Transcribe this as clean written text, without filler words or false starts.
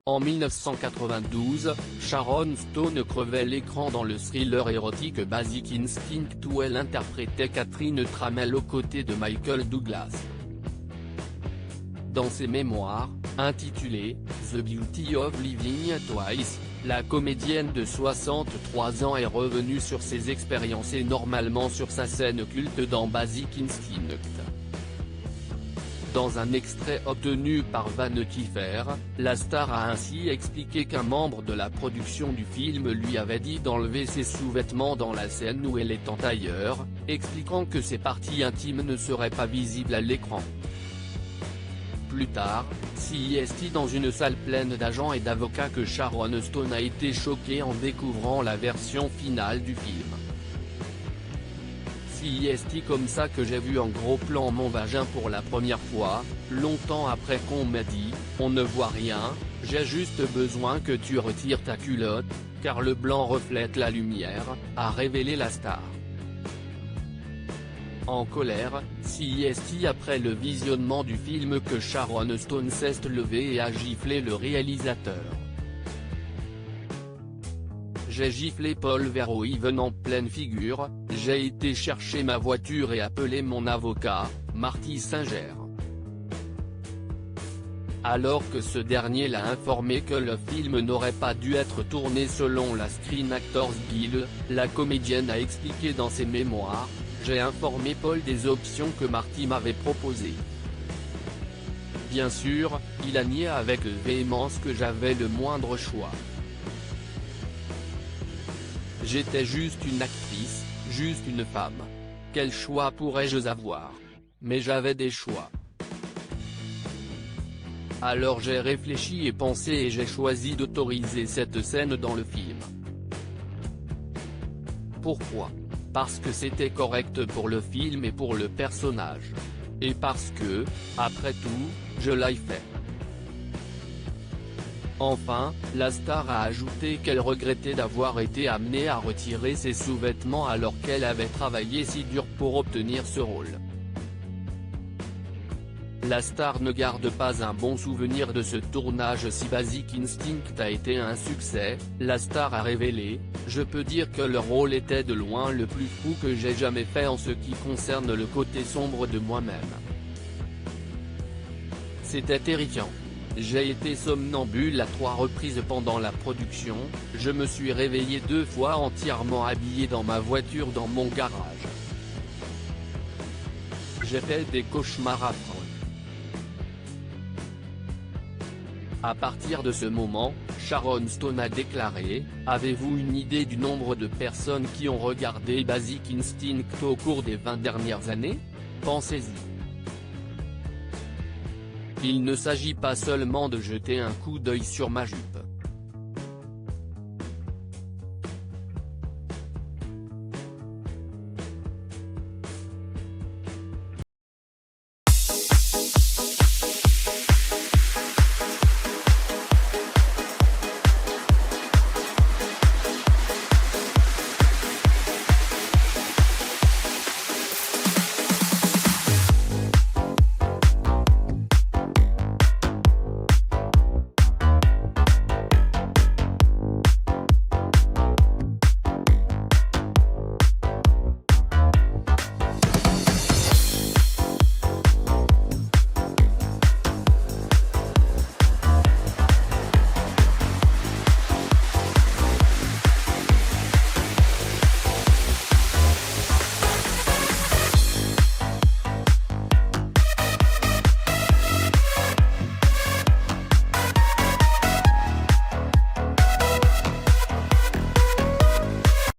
En 1992, Sharon Stone crevait l'écran dans le thriller érotique Basic Instinct où elle interprétait Catherine Tramell aux côtés de Michael Douglas. Dans ses mémoires, intitulées « The Beauty of Living Twice », la comédienne de 63 ans est revenue sur ses expériences et normalement sur sa scène culte dans Basic Instinct. Dans un extrait obtenu par Vanity Fair, la star a ainsi expliqué qu'un membre de la production du film lui avait dit d'enlever ses sous-vêtements dans la scène où elle est en tailleur, expliquant que ses parties intimes ne seraient pas visibles à l'écran. Plus tard, CIST dans une salle pleine d'agents et d'avocats que Sharon Stone a été choquée en découvrant la version finale du film. CIST comme ça que j'ai vu en gros plan mon vagin pour la première fois, longtemps après qu'on m'a dit, on ne voit rien, j'ai juste besoin que tu retires ta culotte, car le blanc reflète la lumière, a révélé la star. En colère, CIST après le visionnement du film que Sharon Stone s'est levée et a giflé le réalisateur. J'ai giflé Paul Verhoeven en pleine figure, j'ai été chercher ma voiture et appeler mon avocat, Marty Singer. Alors que ce dernier l'a informé que le film n'aurait pas dû être tourné selon la Screen Actors Guild, la comédienne a expliqué dans ses mémoires, « J'ai informé Paul des options que Marty m'avait proposées. Bien sûr, il a nié avec véhémence que j'avais le moindre choix. J'étais juste une actrice, juste une femme. Quel choix pourrais-je avoir? Mais j'avais des choix. Alors j'ai réfléchi et pensé et j'ai choisi d'autoriser cette scène dans le film. Pourquoi? Parce que c'était correct pour le film et pour le personnage. Et parce que, après tout, je l'ai fait. » Enfin, la star a ajouté qu'elle regrettait d'avoir été amenée à retirer ses sous-vêtements alors qu'elle avait travaillé si dur pour obtenir ce rôle. La star ne garde pas un bon souvenir de ce tournage si Basic Instinct a été un succès, la star a révélé, « Je peux dire que le rôle était de loin le plus fou que j'ai jamais fait en ce qui concerne le côté sombre de moi-même. C'était terrifiant. J'ai été somnambule à 3 reprises pendant la production, je me suis réveillé 2 fois entièrement habillé dans ma voiture dans mon garage. J'ai fait des cauchemars affreux. » À partir de ce moment, Sharon Stone a déclaré, « Avez-vous une idée du nombre de personnes qui ont regardé Basic Instinct au cours des 20 dernières années? Pensez-y. Il ne s'agit pas seulement de jeter un coup d'œil sur ma jupe.